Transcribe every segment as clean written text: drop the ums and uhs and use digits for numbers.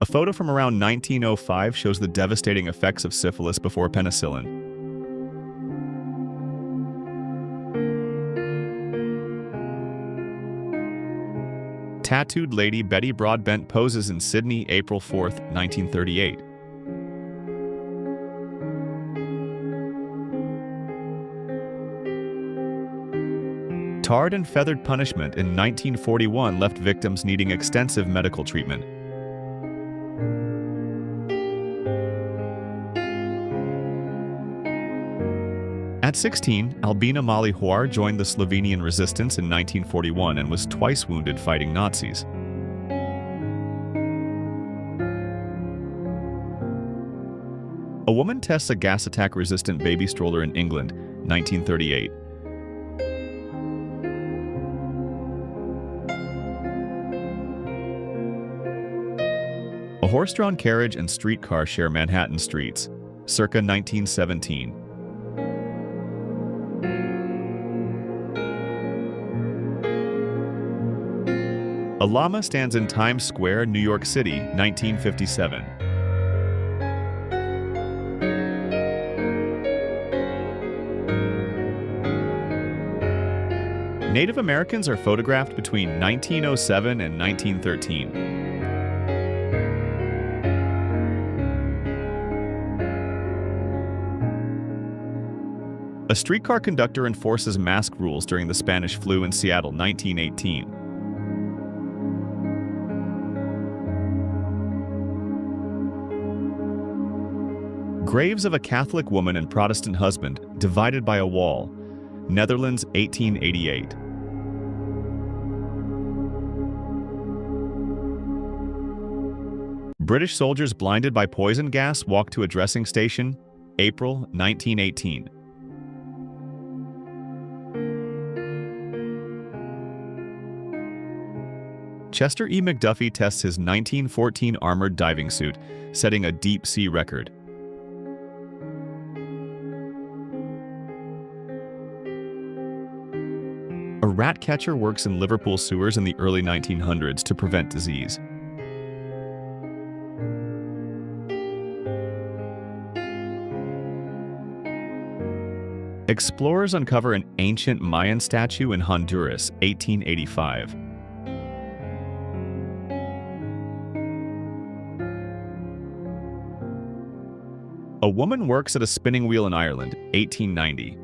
photo from around 1905 shows the devastating effects of syphilis before penicillin. Tattooed lady Betty Broadbent poses in Sydney, April 4, 1938. Tarred and feathered punishment in 1941 left victims needing extensive medical treatment. At 16, Albina Mali Huar joined the Slovenian resistance in 1941 and was twice wounded fighting Nazis. A woman tests a gas attack-resistant baby stroller in England, 1938. A horse-drawn carriage and streetcar share Manhattan streets, circa 1917. A llama stands in Times Square, New York City, 1957. Native Americans are photographed between 1907 and 1913. A streetcar conductor enforces mask rules during the Spanish flu in Seattle, 1918. Graves of a Catholic woman and Protestant husband divided by a wall, Netherlands, 1888. British soldiers blinded by poison gas walk to a dressing station, April, 1918. Chester E. McDuffie tests his 1914 armored diving suit, setting a deep-sea record. A rat catcher works in Liverpool sewers in the early 1900s to prevent disease. Explorers uncover an ancient Mayan statue in Honduras, 1885. A woman works at a spinning wheel in Ireland, 1890.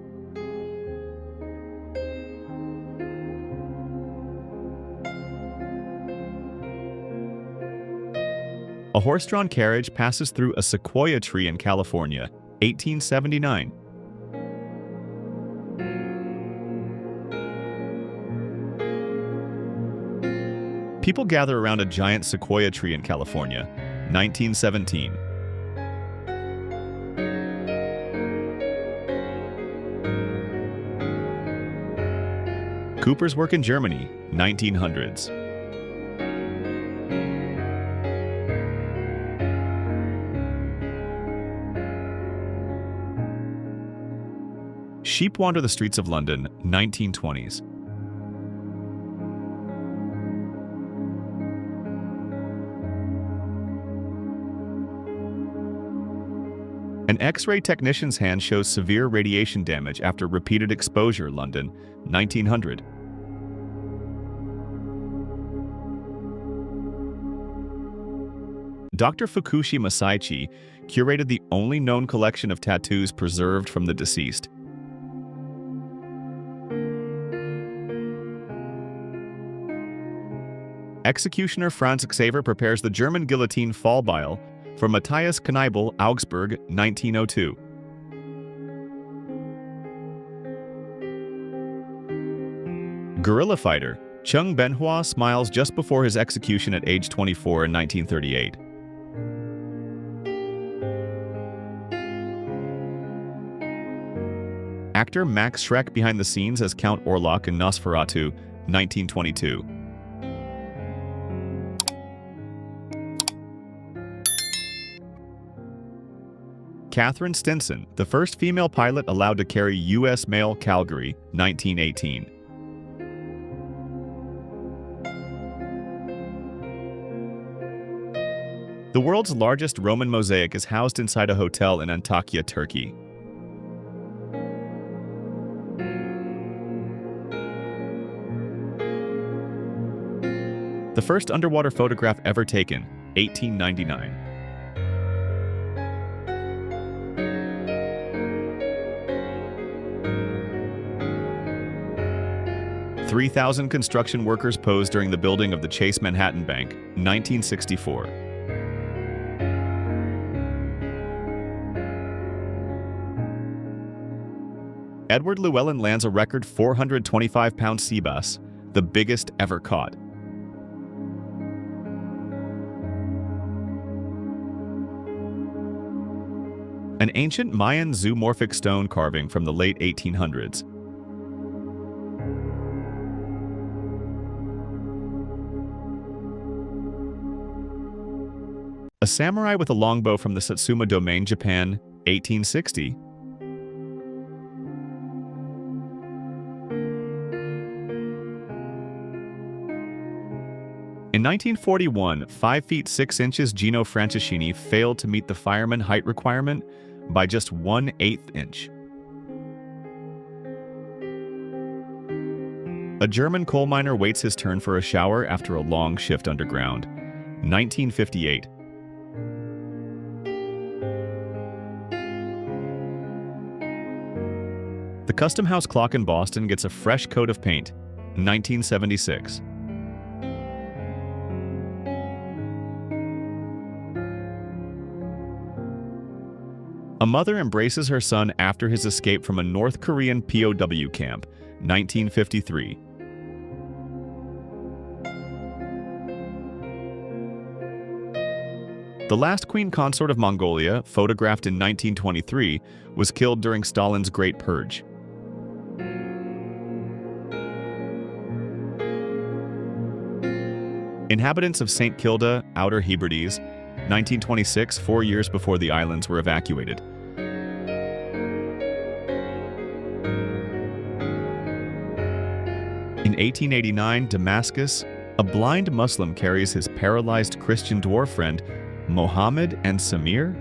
A horse-drawn carriage passes through a sequoia tree in California, 1879. People gather around a giant sequoia tree in California, 1917. Cooper's work in Germany, 1900s. Sheep wander the streets of London, 1920s. An X-ray technician's hand shows severe radiation damage after repeated exposure, London, 1900. Dr. Fukushi Masaichi curated the only known collection of tattoos preserved from the deceased. Executioner Franz Xaver prepares the German guillotine Fallbeil for Matthias Knebel, Augsburg, 1902. Guerrilla fighter Chung Benhua smiles just before his execution at age 24 in 1938. Actor Max Schreck behind the scenes as Count Orlok in Nosferatu, 1922. Catherine Stinson, the first female pilot allowed to carry U.S. mail, Calgary, 1918. The world's largest Roman mosaic is housed inside a hotel in Antakya, Turkey. The first underwater photograph ever taken, 1899. 3,000 construction workers posed during the building of the Chase Manhattan Bank, 1964. Edward Llewellyn lands a record 425-pound sea bass, the biggest ever caught. An ancient Mayan zoomorphic stone carving from the late 1800s. A samurai with a longbow from the Satsuma Domain, Japan, 1860. In 1941, 5 feet 6 inches Gino Franceschini failed to meet the fireman height requirement by just 1/8 inch. A German coal miner waits his turn for a shower after a long shift underground, 1958. The Custom House clock in Boston gets a fresh coat of paint, 1976. A mother embraces her son after his escape from a North Korean POW camp, 1953. The last queen consort of Mongolia, photographed in 1923, was killed during Stalin's Great Purge. Inhabitants of St. Kilda, Outer Hebrides, 1926, 4 years before the islands were evacuated. In 1889, Damascus, a blind Muslim carries his paralyzed Christian dwarf friend, Mohammed and Samir.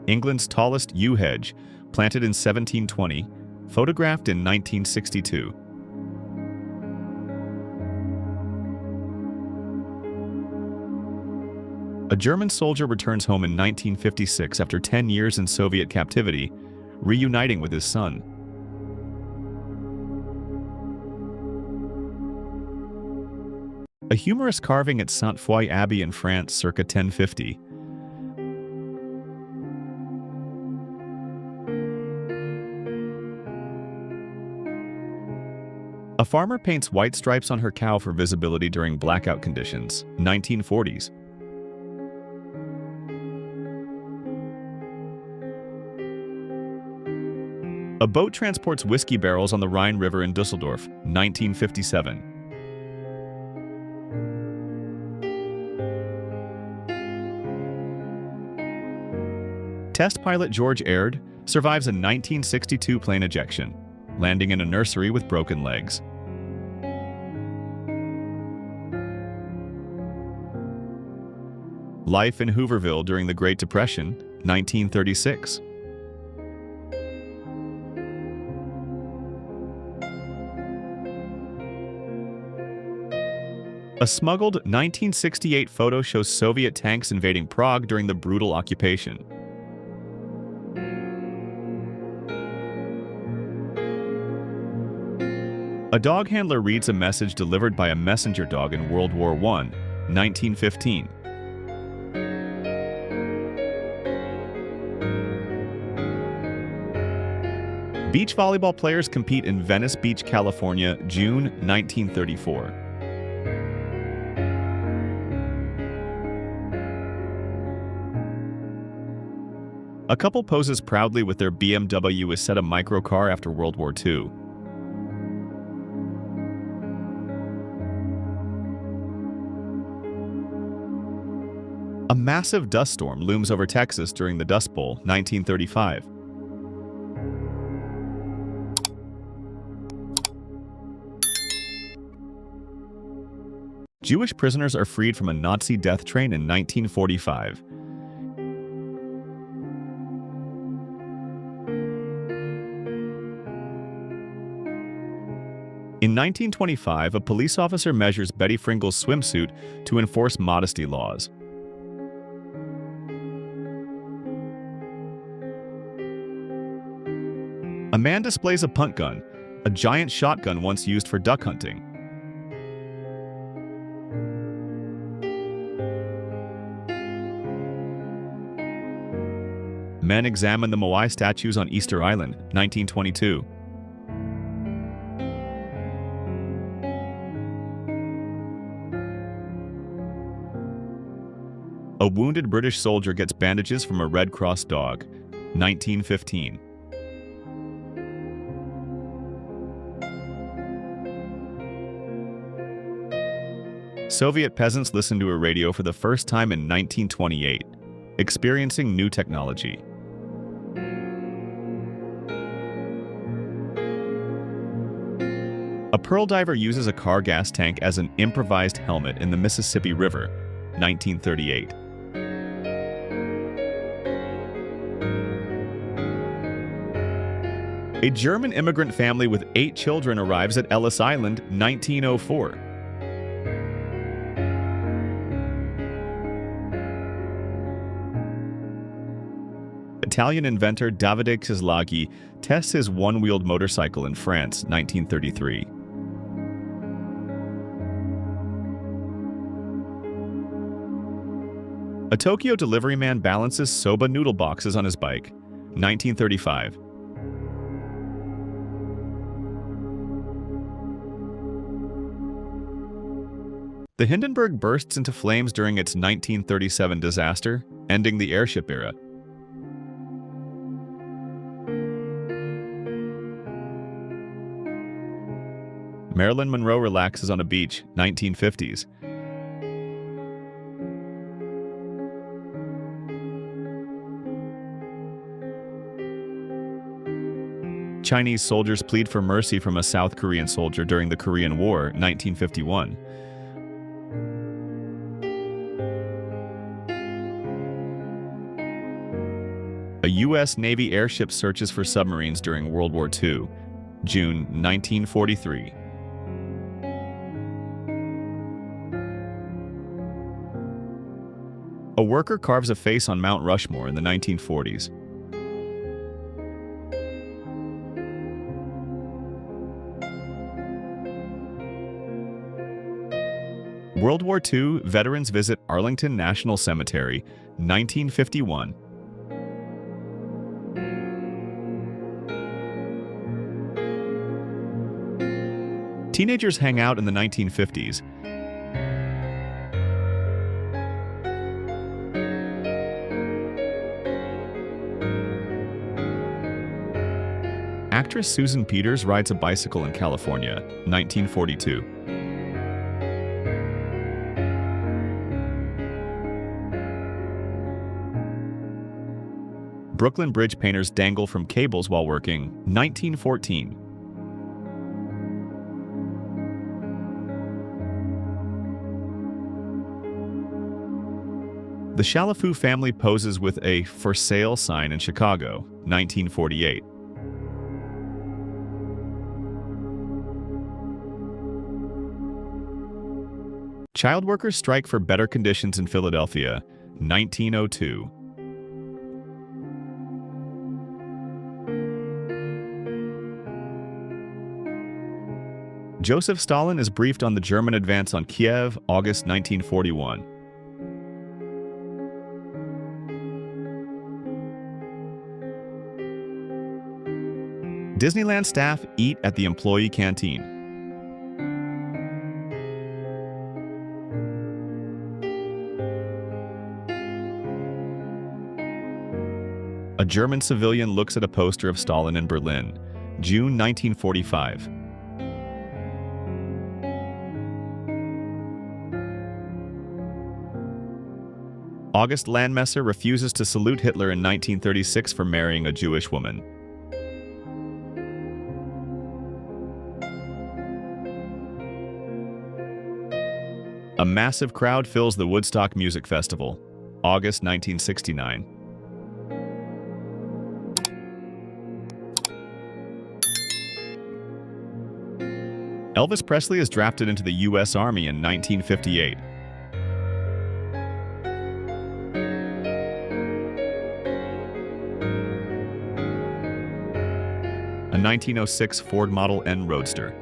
England's tallest yew hedge, planted in 1720, photographed in 1962. A German soldier returns home in 1956 after 10 years in Soviet captivity, reuniting with his son. A humorous carving at Sainte-Foy Abbey in France circa 1050. A farmer paints white stripes on her cow for visibility during blackout conditions, 1940s. A boat transports whiskey barrels on the Rhine River in Dusseldorf, 1957. Test pilot George Aird survives a 1962 plane ejection, landing in a nursery with broken legs. Life in Hooverville during the Great Depression, 1936. A smuggled 1968 photo shows Soviet tanks invading Prague during the brutal occupation. A dog handler reads a message delivered by a messenger dog in World War I, 1915. Beach volleyball players compete in Venice Beach, California, June 1934. A couple poses proudly with their BMW Isetta microcar after World War II. A massive dust storm looms over Texas during the Dust Bowl, 1935. Jewish prisoners are freed from a Nazi death train in 1945. In 1925, a police officer measures Betty Fringel's swimsuit to enforce modesty laws. A man displays a punt gun, a giant shotgun once used for duck hunting. Men examine the Moai statues on Easter Island, 1922. A wounded British soldier gets bandages from a Red Cross dog, 1915. Soviet peasants listen to a radio for the first time in 1928, experiencing new technology. A pearl diver uses a car gas tank as an improvised helmet in the Mississippi River, 1938. A German immigrant family with 8 children arrives at Ellis Island, 1904. Italian inventor Davide Cislaghi tests his one-wheeled motorcycle in France, 1933. A Tokyo delivery man balances soba noodle boxes on his bike, 1935. The Hindenburg bursts into flames during its 1937 disaster, ending the airship era. Marilyn Monroe relaxes on a beach, 1950s. Chinese soldiers plead for mercy from a South Korean soldier during the Korean War, 1951. A U.S. Navy airship searches for submarines during World War II, June 1943. A worker carves a face on Mount Rushmore in the 1940s. World War II veterans visit Arlington National Cemetery, 1951. Teenagers hang out in the 1950s. Actress Susan Peters rides a bicycle in California, 1942. Brooklyn Bridge painters dangle from cables while working, 1914. The Chalafou family poses with a "for sale" sign in Chicago, 1948. Child workers strike for better conditions in Philadelphia, 1902. Joseph Stalin is briefed on the German advance on Kiev, August 1941. Disneyland staff eat at the employee canteen. A German civilian looks at a poster of Stalin in Berlin, June 1945. August Landmesser refuses to salute Hitler in 1936 for marrying a Jewish woman. A massive crowd fills the Woodstock Music Festival, August 1969. Elvis Presley is drafted into the U.S. Army in 1958. A 1906 Ford Model N Roadster.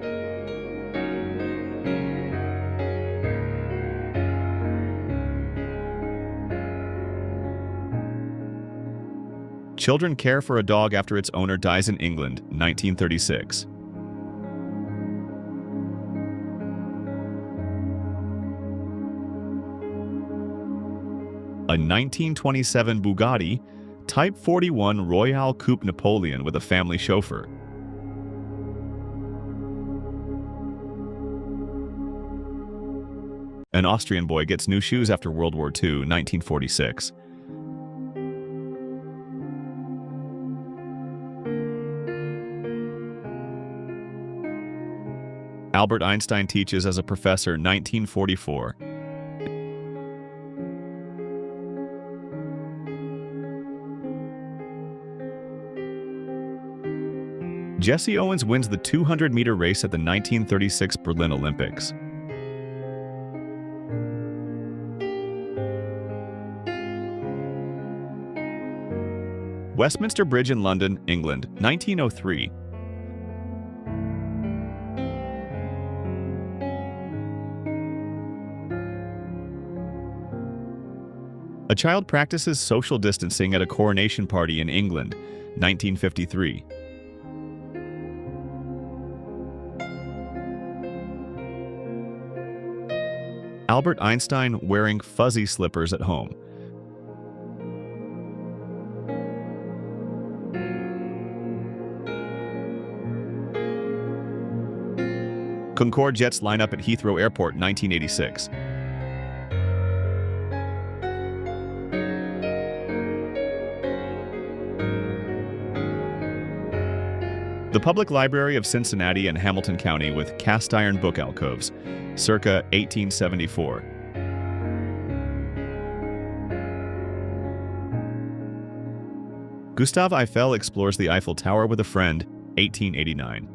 Children care for a dog after its owner dies in England, 1936. A 1927 Bugatti Type 41 Royale Coupe Napoleon with a family chauffeur. An Austrian boy gets new shoes after World War II, 1946. Albert Einstein teaches as a professor, 1944. Jesse Owens wins the 200-meter race at the 1936 Berlin Olympics. Westminster Bridge in London, England, 1903. A child practices social distancing at a coronation party in England, 1953. Albert Einstein wearing fuzzy slippers at home. Concorde jets line up at Heathrow Airport, 1986. The Public Library of Cincinnati and Hamilton County with cast iron book alcoves, circa 1874. Gustave Eiffel explores the Eiffel Tower with a friend, 1889.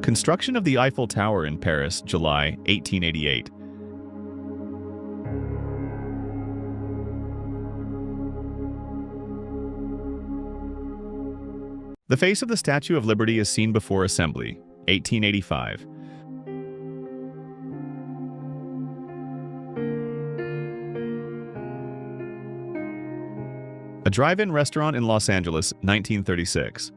Construction of the Eiffel Tower in Paris, July, 1888. The face of the Statue of Liberty is seen before Assembly, 1885. A drive-in restaurant in Los Angeles, 1936.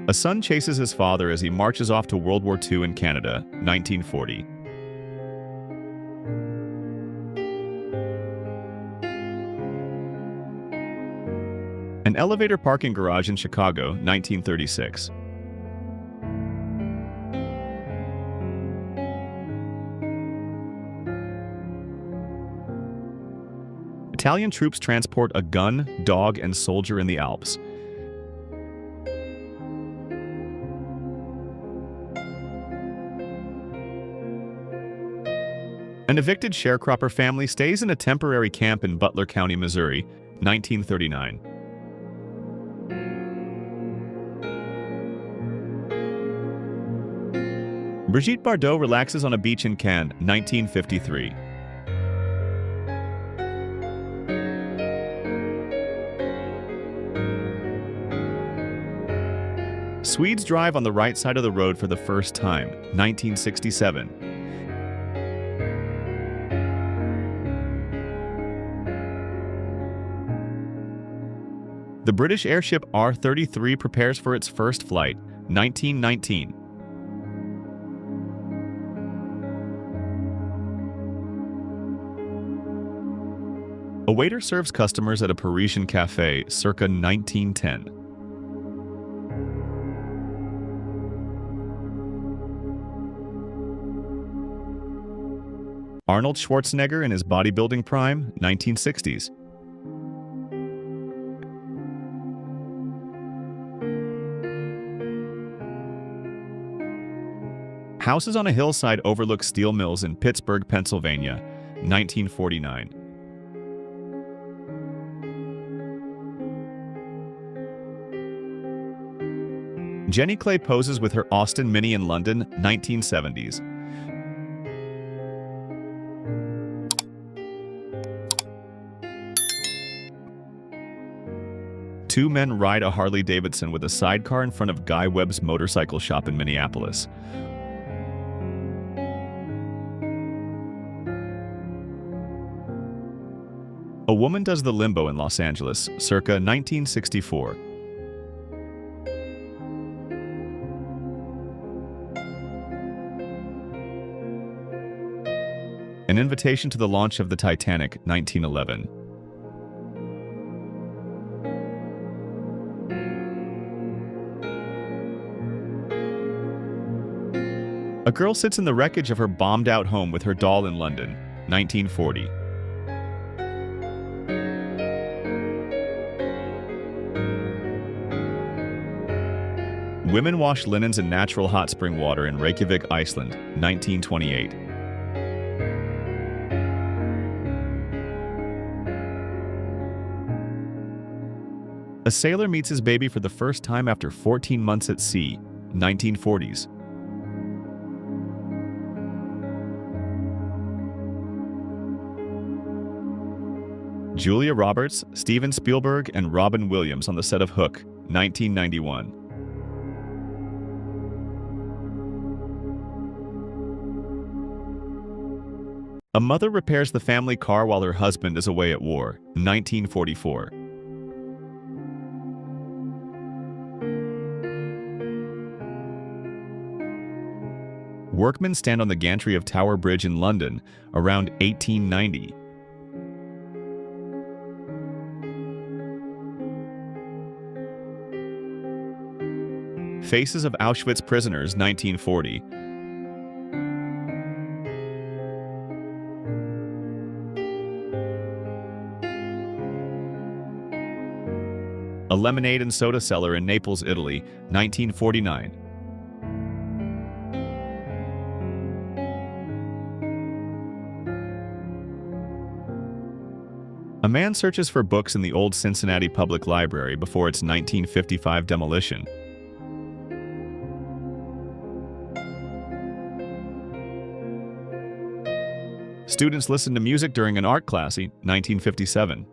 A son chases his father as he marches off to World War II in Canada, 1940. An elevator parking garage in Chicago, 1936. Italian troops transport a gun, dog, and soldier in the Alps. An evicted sharecropper family stays in a temporary camp in Butler County, Missouri, 1939. Brigitte Bardot relaxes on a beach in Cannes, 1953. Swedes drive on the right side of the road for the first time, 1967. The British airship R-33 prepares for its first flight, 1919. A waiter serves customers at a Parisian cafe, circa 1910. Arnold Schwarzenegger in his bodybuilding prime, 1960s. Houses on a hillside overlook steel mills in Pittsburgh, Pennsylvania, 1949. Jenny Clay poses with her Austin Mini in London, 1970s. Two men ride a Harley-Davidson with a sidecar in front of Guy Webb's motorcycle shop in Minneapolis. A woman does the limbo in Los Angeles, circa 1964. An invitation to the launch of the Titanic, 1911. A girl sits in the wreckage of her bombed-out home with her doll in London, 1940. Women wash linens in natural hot spring water in Reykjavik, Iceland, 1928. A sailor meets his baby for the first time after 14 months at sea, 1940s. Julia Roberts, Steven Spielberg, and Robin Williams on the set of Hook, 1991. A mother repairs the family car while her husband is away at war, 1944. Workmen stand on the gantry of Tower Bridge in London around 1890. Faces of Auschwitz prisoners, 1940. A lemonade and soda cellar in Naples, Italy, 1949. A man searches for books in the old Cincinnati Public Library before its 1955 demolition. Students listen to music during an art class, 1957.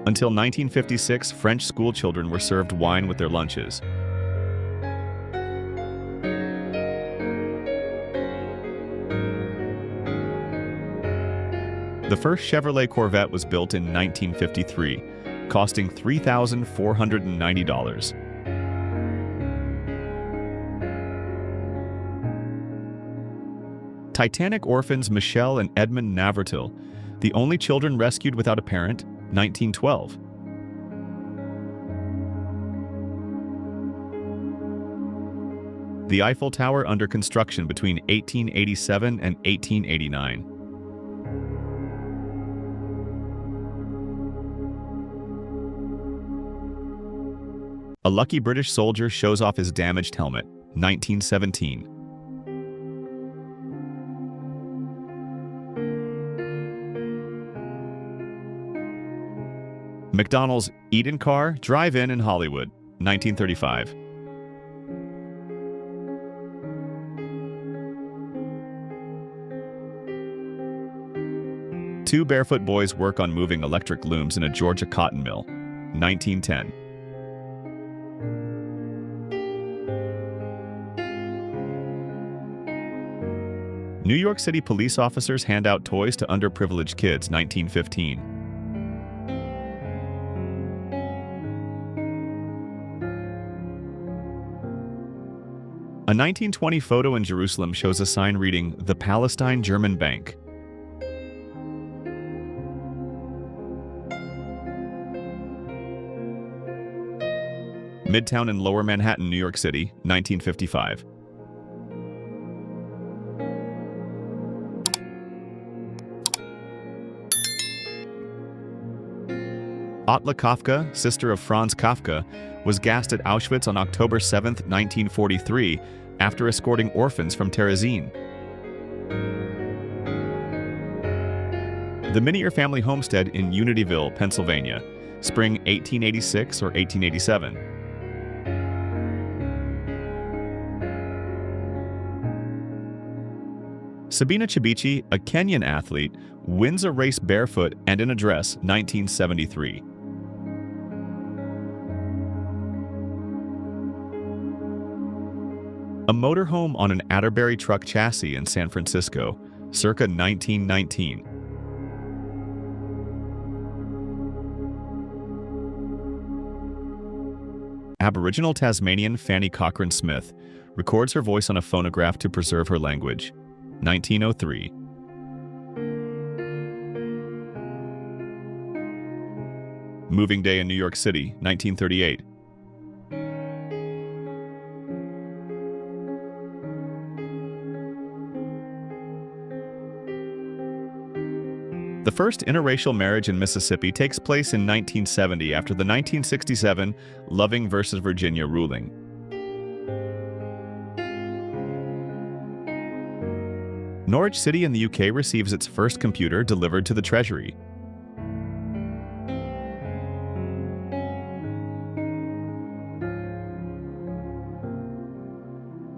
Until 1956, French schoolchildren were served wine with their lunches. The first Chevrolet Corvette was built in 1953, costing $3,490. Titanic orphans Michelle and Edmund Navratil, the only children rescued without a parent, 1912. The Eiffel Tower under construction between 1887 and 1889. A lucky British soldier shows off his damaged helmet, 1917. McDonald's Eat-In Car, Drive-In in Hollywood, 1935. Two barefoot boys work on moving electric looms in a Georgia cotton mill, 1910. New York City police officers hand out toys to underprivileged kids, 1915. A 1920 photo in Jerusalem shows a sign reading, "The Palestine German Bank." Midtown and Lower Manhattan, New York City, 1955. Ottla Kafka, sister of Franz Kafka, was gassed at Auschwitz on October 7, 1943, after escorting orphans from Terezin. The Minier family homestead in Unityville, Pennsylvania, spring 1886 or 1887. Sabina Chibichi, a Kenyan athlete, wins a race barefoot and in a dress, 1973. A motorhome on an Atterbury truck chassis in San Francisco, circa 1919. Aboriginal Tasmanian Fanny Cochrane Smith records her voice on a phonograph to preserve her language, 1903. Moving Day in New York City, 1938. The first interracial marriage in Mississippi takes place in 1970 after the 1967 Loving versus Virginia ruling. Norwich City in the UK receives its first computer delivered to the Treasury.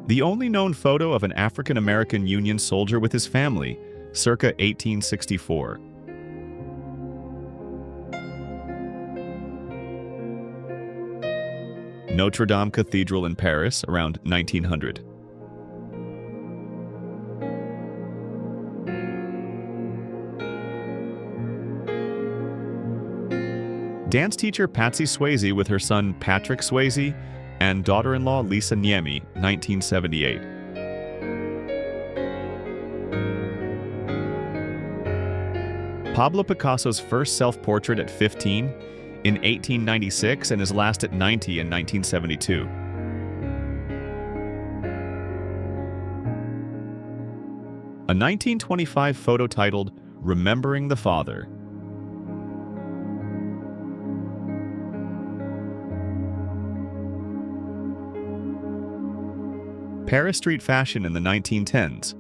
The only known photo of an African-American Union soldier with his family, circa 1864. Notre Dame Cathedral in Paris, around 1900. Dance teacher Patsy Swayze with her son Patrick Swayze and daughter-in-law Lisa Niemi, 1978. Pablo Picasso's first self-portrait at 15, in 1896, and his last at 90 in 1972. A 1925 photo titled Remembering the Father. Paris street fashion in the 1910s.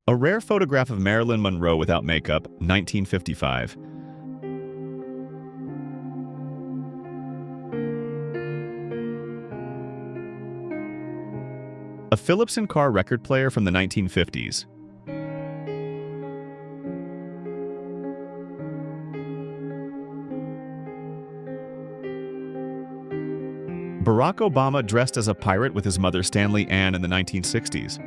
A rare photograph of Marilyn Monroe without makeup, 1955. A Philips & Carr record player from the 1950s. Barack Obama dressed as a pirate with his mother Stanley Ann in the 1960s.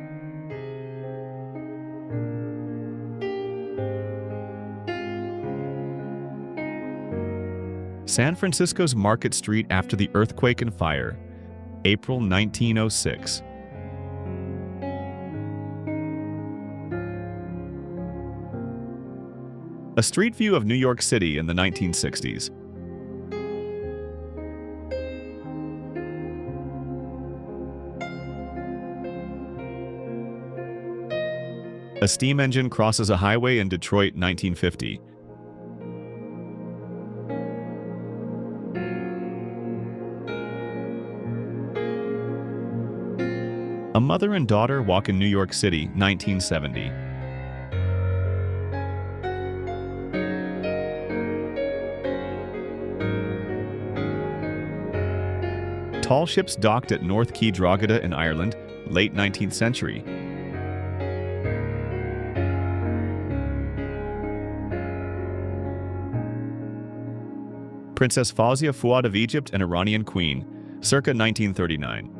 San Francisco's Market Street after the earthquake and fire, April 1906. A street view of New York City in the 1960s. A steam engine crosses a highway in Detroit, 1950. A mother and daughter walk in New York City, 1970. Tall ships docked at North Quay Drogheda in Ireland, late 19th century. Princess Fawzia Fuad of Egypt, an Iranian queen, circa 1939.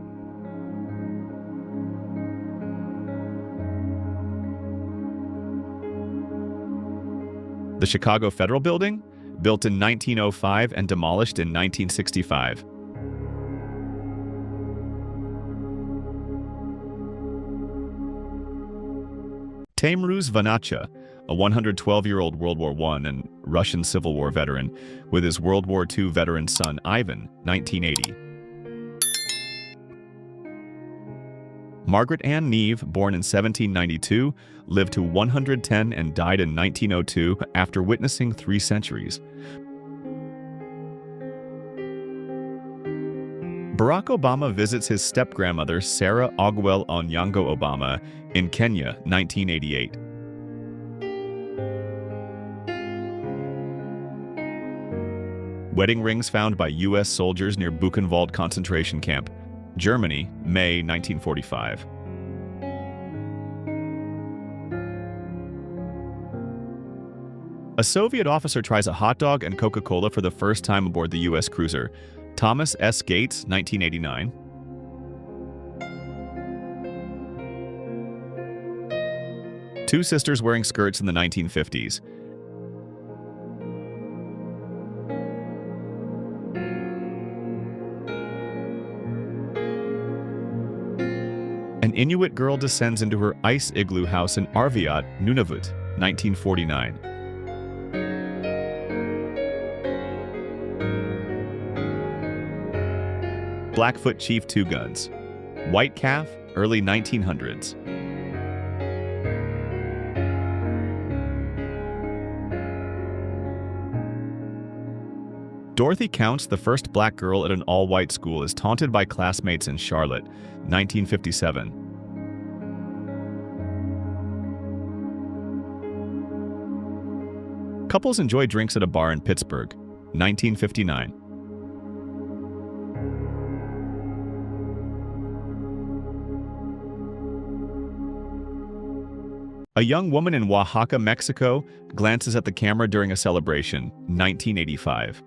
The Chicago Federal Building, built in 1905 and demolished in 1965. Taimruz Vanacha, a 112-year-old World War I and Russian Civil War veteran, with his World War II veteran son Ivan, 1980. Margaret Ann Neve, born in 1792, lived to 110 and died in 1902 after witnessing 3 centuries. Barack Obama visits his step-grandmother Sarah Ogwell Onyango Obama in Kenya, 1988. Wedding rings found by U.S. soldiers near Buchenwald concentration camp, Germany, May 1945. A Soviet officer tries a hot dog and Coca-Cola for the first time aboard the U.S. cruiser, Thomas S. Gates, 1989. Two sisters wearing skirts in the 1950s. An Inuit girl descends into her ice igloo house in Arviat, Nunavut, 1949. Blackfoot Chief Two Guns. White Calf, early 1900s. Dorothy Counts, the first black girl at an all-white school, is taunted by classmates in Charlotte, 1957. Couples enjoy drinks at a bar in Pittsburgh, 1959. A young woman in Oaxaca, Mexico, glances at the camera during a celebration, 1985.